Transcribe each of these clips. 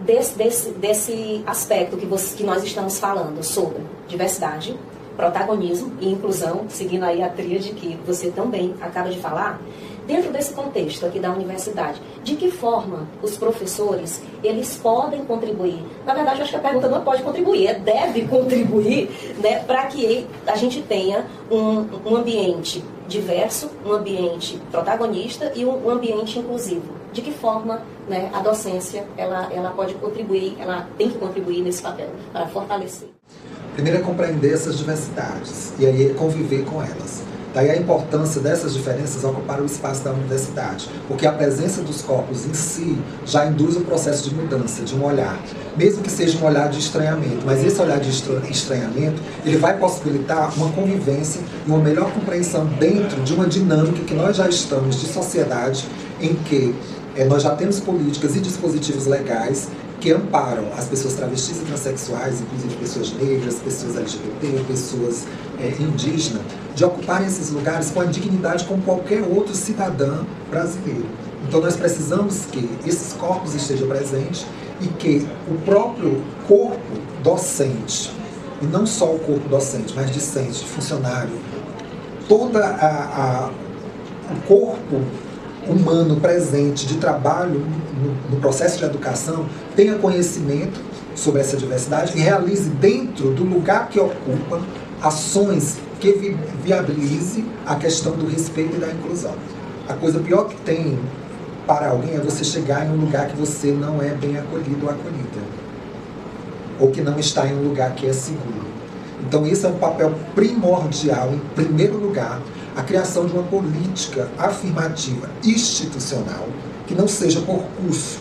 desse aspecto que nós estamos falando sobre diversidade, protagonismo e inclusão, seguindo aí a tríade que você também acaba de falar, dentro desse contexto aqui da universidade, de que forma os professores, eles podem contribuir? Na verdade, eu acho que a pergunta não pode contribuir, é deve contribuir, né, para que a gente tenha um ambiente diverso, um ambiente protagonista e um ambiente inclusivo. De que forma, né, a docência ela pode contribuir, ela tem que contribuir nesse papel, para fortalecer? Primeiro é compreender essas diversidades e aí conviver com elas. Daí a importância dessas diferenças ocupar o espaço da universidade, porque a presença dos corpos em si já induz um processo de mudança, de um olhar, mesmo que seja um olhar de estranhamento, mas esse olhar de estranhamento, ele vai possibilitar uma convivência e uma melhor compreensão dentro de uma dinâmica que nós já estamos de sociedade, em que nós já temos políticas e dispositivos legais que amparam as pessoas travestis e transexuais, inclusive pessoas negras, pessoas LGBT, pessoas indígenas, de ocuparem esses lugares com a dignidade como qualquer outro cidadão brasileiro. Então nós precisamos que esses corpos estejam presentes e que o próprio corpo docente, e não só o corpo docente, mas discente, funcionário, todo o corpo humano presente de trabalho no processo de educação tenha conhecimento sobre essa diversidade e realize dentro do lugar que ocupa ações que viabilize a questão do respeito e da inclusão. A coisa pior que tem para alguém é você chegar em um lugar que você não é bem acolhido ou acolhida, ou que não está em um lugar que é seguro. Então esse é um papel primordial, em primeiro lugar, a criação de uma política afirmativa institucional que não seja por curso,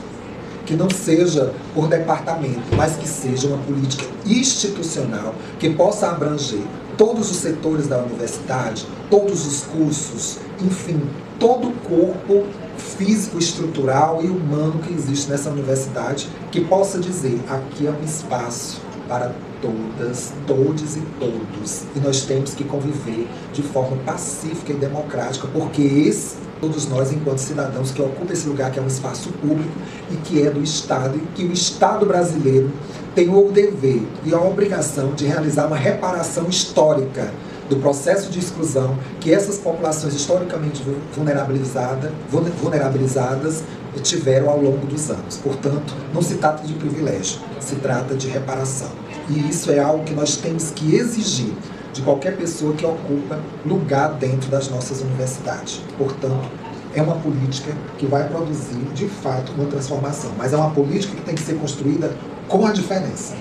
que não seja por departamento, mas que seja uma política institucional que possa abranger todos os setores da universidade, todos os cursos, enfim, todo o corpo físico, estrutural e humano que existe nessa universidade, que possa dizer, aqui é um espaço para todas, todes e todos. E nós temos que conviver de forma pacífica e democrática, porque todos nós, enquanto cidadãos, que ocupam esse lugar que é um espaço público e que é do Estado, e que o Estado brasileiro tem o dever e a obrigação de realizar uma reparação histórica do processo de exclusão que essas populações historicamente vulnerabilizadas tiveram ao longo dos anos. Portanto, não se trata de privilégio, se trata de reparação. E isso é algo que nós temos que exigir de qualquer pessoa que ocupa lugar dentro das nossas universidades. Portanto, é uma política que vai produzir, de fato, uma transformação. Mas é uma política que tem que ser construída com a diferença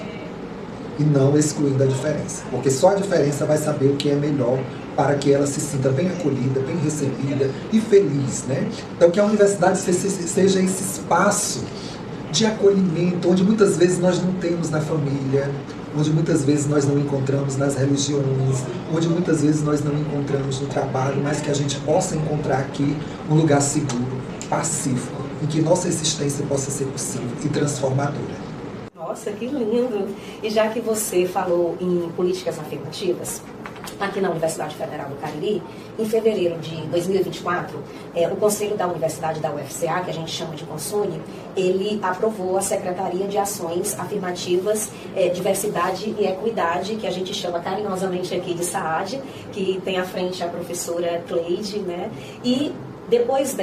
e não excluindo a diferença. Porque só a diferença vai saber o que é melhor para que ela se sinta bem acolhida, bem recebida e feliz, né? Então, que a universidade seja esse espaço de acolhimento, onde muitas vezes nós não temos na família, onde muitas vezes nós não encontramos nas religiões, onde muitas vezes nós não encontramos no trabalho, mas que a gente possa encontrar aqui um lugar seguro, pacífico, em que nossa existência possa ser possível e transformadora. Nossa, que lindo! E já que você falou em políticas afirmativas, aqui na Universidade Federal do Cariri, em fevereiro de 2024, o Conselho da Universidade da UFCA, que a gente chama de CONSUNE, ele aprovou a Secretaria de Ações Afirmativas, Diversidade e Equidade, que a gente chama carinhosamente aqui de SAAD, que tem à frente a professora Cleide, né? E depois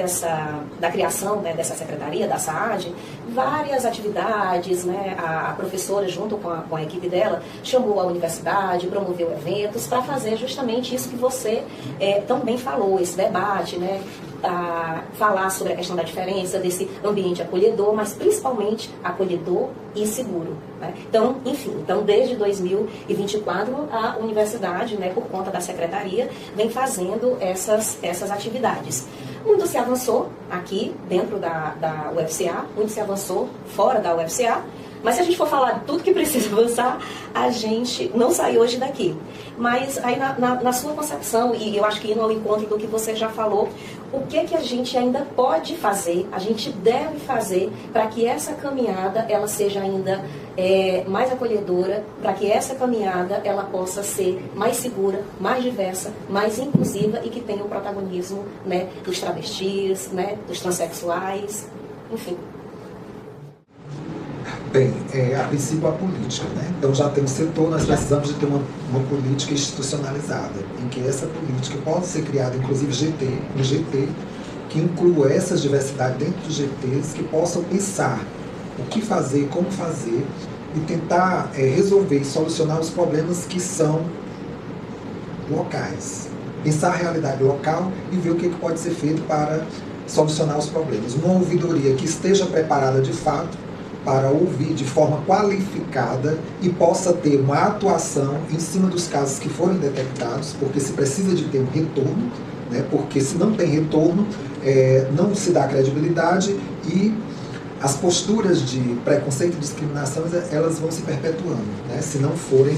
da criação, né, dessa secretaria, da SAAD, várias atividades, né, a professora, junto com a equipe dela, chamou a universidade, promoveu eventos para fazer justamente isso que você também falou, esse debate, né, falar sobre a questão da diferença desse ambiente acolhedor, mas principalmente acolhedor e seguro, né? Então, enfim, desde 2024 a universidade, né, por conta da secretaria, vem fazendo essas atividades. Muito se avançou aqui dentro da UFCA, muito se avançou fora da UFCA, mas se a gente for falar de tudo que precisa avançar, a gente não sai hoje daqui. Mas aí na sua concepção, e eu acho que indo ao encontro do que você já falou, o que a gente ainda pode fazer, a gente deve fazer para que essa caminhada ela seja ainda mais acolhedora, para que essa caminhada ela possa ser mais segura, mais diversa, mais inclusiva e que tenha o protagonismo, né, dos travestis, né, dos transexuais, enfim. Bem, a princípio a política, né? Então já tem um setor, nós precisamos de ter uma política institucionalizada, em que essa política pode ser criada, inclusive um GT, que inclua essas diversidades dentro dos GTs, que possam pensar o que fazer, como fazer, e tentar resolver e solucionar os problemas que são locais. Pensar a realidade local e ver o que pode ser feito para solucionar os problemas. Uma ouvidoria que esteja preparada de fato para ouvir de forma qualificada e possa ter uma atuação em cima dos casos que forem detectados, porque se precisa de ter um retorno, né? Porque se não tem retorno, não se dá credibilidade e as posturas de preconceito e discriminação, elas vão se perpetuando, né? Se não forem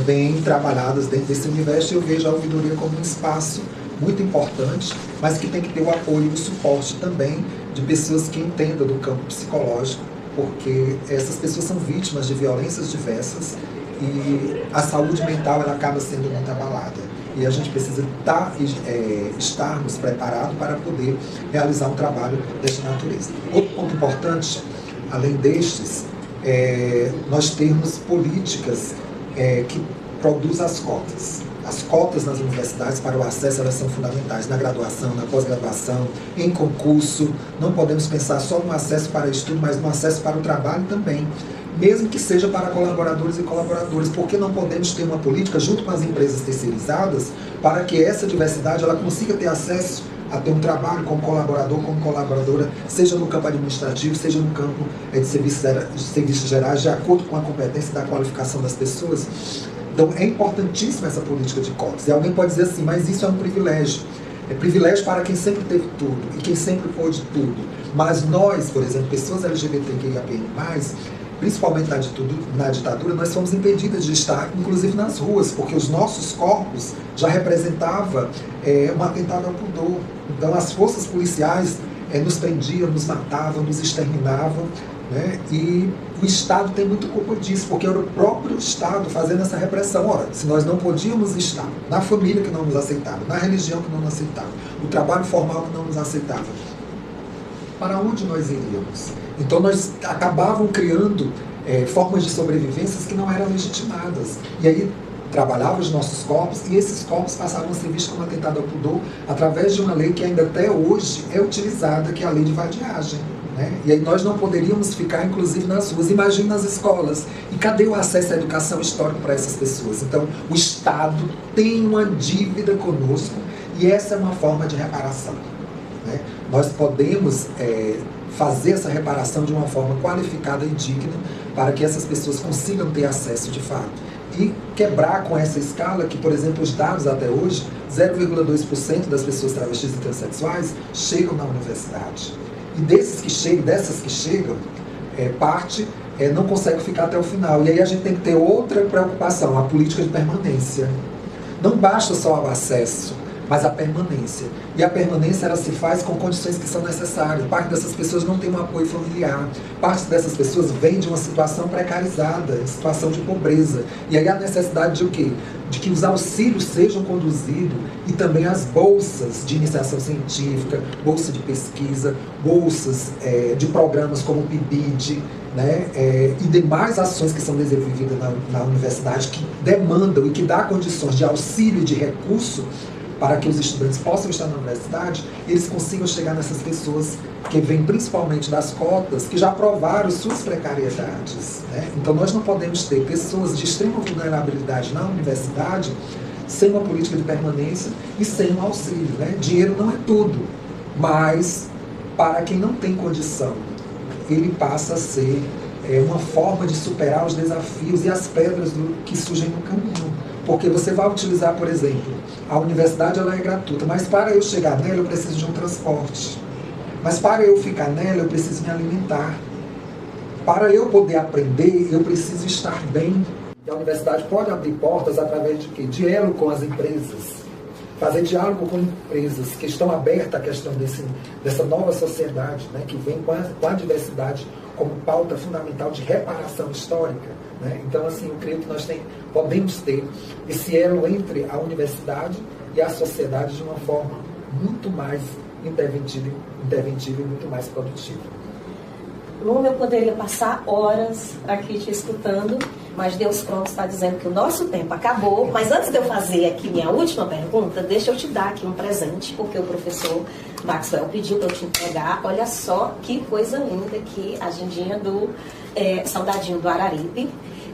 bem trabalhadas dentro desse universo. Eu vejo a ouvidoria como um espaço muito importante, mas que tem que ter o apoio e o suporte também de pessoas que entendam do campo psicológico, porque essas pessoas são vítimas de violências diversas e a saúde mental ela acaba sendo muito abalada. E a gente precisa estarmos preparados para poder realizar um trabalho desta natureza. Outro ponto importante, além destes, nós termos políticas que produzam as cotas. As cotas nas universidades para o acesso, elas são fundamentais na graduação, na pós-graduação, em concurso. Não podemos pensar só no acesso para estudo, mas no acesso para o trabalho também, mesmo que seja para colaboradores e colaboradoras, porque não podemos ter uma política junto com as empresas terceirizadas para que essa diversidade ela consiga ter acesso a ter um trabalho como colaborador, como colaboradora, seja no campo administrativo, seja no campo de serviços gerais, de acordo com a competência e da qualificação das pessoas. Então é importantíssima essa política de cotas. E alguém pode dizer assim, mas isso é um privilégio. É privilégio para quem sempre teve tudo e quem sempre pôde tudo. Mas nós, por exemplo, pessoas LGBTQIAPN+, principalmente na ditadura, nós fomos impedidas de estar, inclusive nas ruas, porque os nossos corpos já representavam um atentado ao pudor. Então as forças policiais nos prendiam, nos matavam, nos exterminavam, né? E o Estado tem muito culpa disso, porque era o próprio Estado fazendo essa repressão. Ora, se nós não podíamos estar na família que não nos aceitava, na religião que não nos aceitava, o trabalho formal que não nos aceitava, para onde nós iríamos? Então nós acabavam criando formas de sobrevivência que não eram legitimadas. E aí trabalhavam os nossos corpos e esses corpos passavam a ser vistos como atentado ao pudor através de uma lei que ainda até hoje é utilizada, que é a lei de vadiagem. Né? E aí nós não poderíamos ficar, inclusive, nas ruas. Imagine nas escolas. E cadê o acesso à educação histórica para essas pessoas? Então, o Estado tem uma dívida conosco e essa é uma forma de reparação. Né? Nós podemos fazer essa reparação de uma forma qualificada e digna para que essas pessoas consigam ter acesso de fato. E quebrar com essa escala que, por exemplo, os dados até hoje, 0,2% das pessoas travestis e transexuais chegam na universidade. E dessas que chegam, parte não consegue ficar até o final. E aí a gente tem que ter outra preocupação, a política de permanência. Não basta só o acesso, mas a permanência. E a permanência ela se faz com condições que são necessárias. Parte dessas pessoas não tem um apoio familiar. Parte dessas pessoas vem de uma situação precarizada, situação de pobreza. E aí a necessidade de o quê? De que os auxílios sejam conduzidos e também as bolsas de iniciação científica, bolsa de pesquisa, bolsas de programas como o PIBID, né, e demais ações que são desenvolvidas na universidade que demandam e que dão condições de auxílio e de recurso para que os estudantes possam estar na universidade, eles consigam chegar nessas pessoas que vêm principalmente das cotas, que já provaram suas precariedades. Né? Então nós não podemos ter pessoas de extrema vulnerabilidade na universidade sem uma política de permanência e sem um auxílio. Né? Dinheiro não é tudo, mas para quem não tem condição, ele passa a ser uma forma de superar os desafios e as pedras que surgem no caminho. Porque você vai utilizar, por exemplo, a universidade ela é gratuita, mas para eu chegar nela eu preciso de um transporte. Mas para eu ficar nela eu preciso me alimentar. Para eu poder aprender eu preciso estar bem. E a universidade pode abrir portas através de quê? Diálogo com as empresas. Fazer diálogo com empresas que estão abertas à questão dessa nova sociedade, né, que vem com a diversidade como pauta fundamental de reparação histórica. Né? Então, assim, eu creio que nós podemos ter esse elo entre a universidade e a sociedade de uma forma muito mais interventiva e muito mais produtiva. Luma, eu poderia passar horas aqui te escutando, mas Deus pronto está dizendo que o nosso tempo acabou. Mas antes de eu fazer aqui minha última pergunta, deixa eu te dar aqui um presente, porque o professor Maxwell pediu para eu te entregar. Olha só que coisa linda aqui, a agendinha do Soldadinho do Araripe.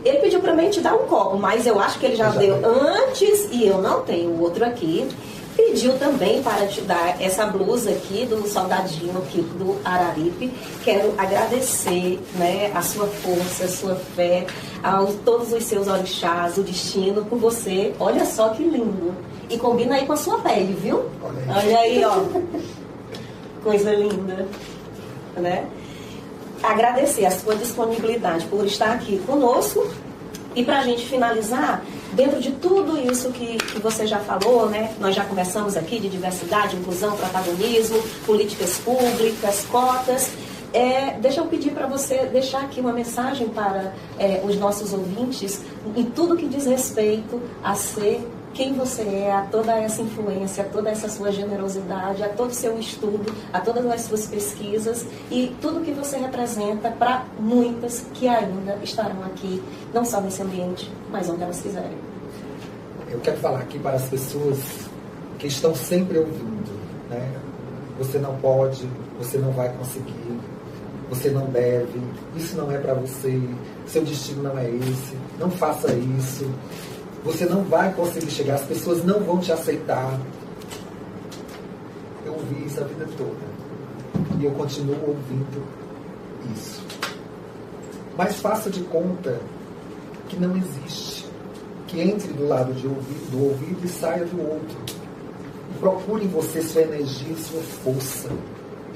Ele pediu para mim te dar um copo, mas eu acho que ele já deu antes e eu não tenho o outro aqui. Pediu também para te dar essa blusa aqui do Soldadinho aqui do Araripe. Quero agradecer, né, a sua força, a sua fé, a todos os seus orixás, o destino por você. Olha só que lindo. E combina aí com a sua pele, viu? Olha aí, ó. Coisa linda, né? Agradecer a sua disponibilidade por estar aqui conosco. E para a gente finalizar, dentro de tudo isso que você já falou, né? Nós já conversamos aqui de diversidade, inclusão, protagonismo, políticas públicas, cotas. Deixa eu pedir para você deixar aqui uma mensagem para os nossos ouvintes em tudo que diz respeito a ser quem você é, a toda essa influência, a toda essa sua generosidade, a todo o seu estudo, a todas as suas pesquisas e tudo que você representa para muitas que ainda estarão aqui, não só nesse ambiente, mas onde elas quiserem. Eu quero falar aqui para as pessoas que estão sempre ouvindo, né? Você não pode, você não vai conseguir, você não deve, isso não é para você, seu destino não é esse, não faça isso. Você não vai conseguir chegar, as pessoas não vão te aceitar. Eu ouvi isso a vida toda. E eu continuo ouvindo isso. Mas faça de conta que não existe. Que entre do lado do ouvido e saia do outro. E procure em você sua energia e sua força.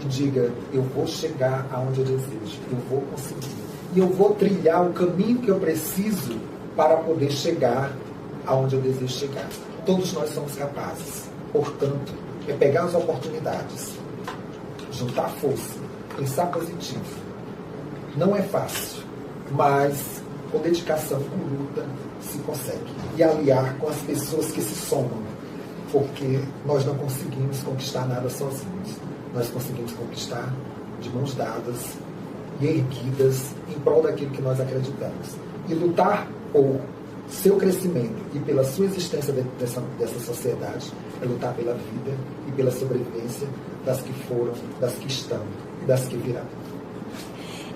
E diga, eu vou chegar aonde eu desejo. Eu vou conseguir. E eu vou trilhar o caminho que eu preciso para poder chegar aonde eu desejo chegar. Todos nós somos capazes. Portanto, é pegar as oportunidades, juntar força, pensar positivo. Não é fácil, mas com dedicação, com luta, se consegue. E aliar com as pessoas que se somam, porque nós não conseguimos conquistar nada sozinhos. Nós conseguimos conquistar de mãos dadas e erguidas em prol daquilo que nós acreditamos. E lutar por seu crescimento e pela sua existência dentro dessa sociedade é lutar pela vida e pela sobrevivência das que foram, das que estão e das que virão.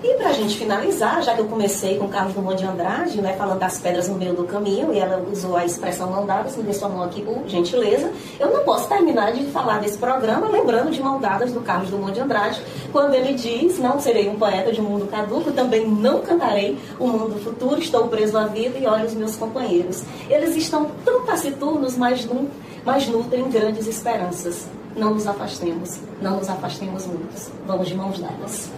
E para a gente finalizar, já que eu comecei com o Carlos Drummond de Andrade, né, falando das pedras no meio do caminho, e ela usou a expressão mão dadas, me deu sua mão aqui por gentileza, eu não posso terminar de falar desse programa lembrando de Mão Dadas do Carlos Drummond de Andrade, quando ele diz, não serei um poeta de mundo caduco, também não cantarei o mundo futuro, estou preso à vida e olho os meus companheiros. Eles estão tão taciturnos, mas nutrem grandes esperanças. Não nos afastemos muitos. Vamos de mãos dadas.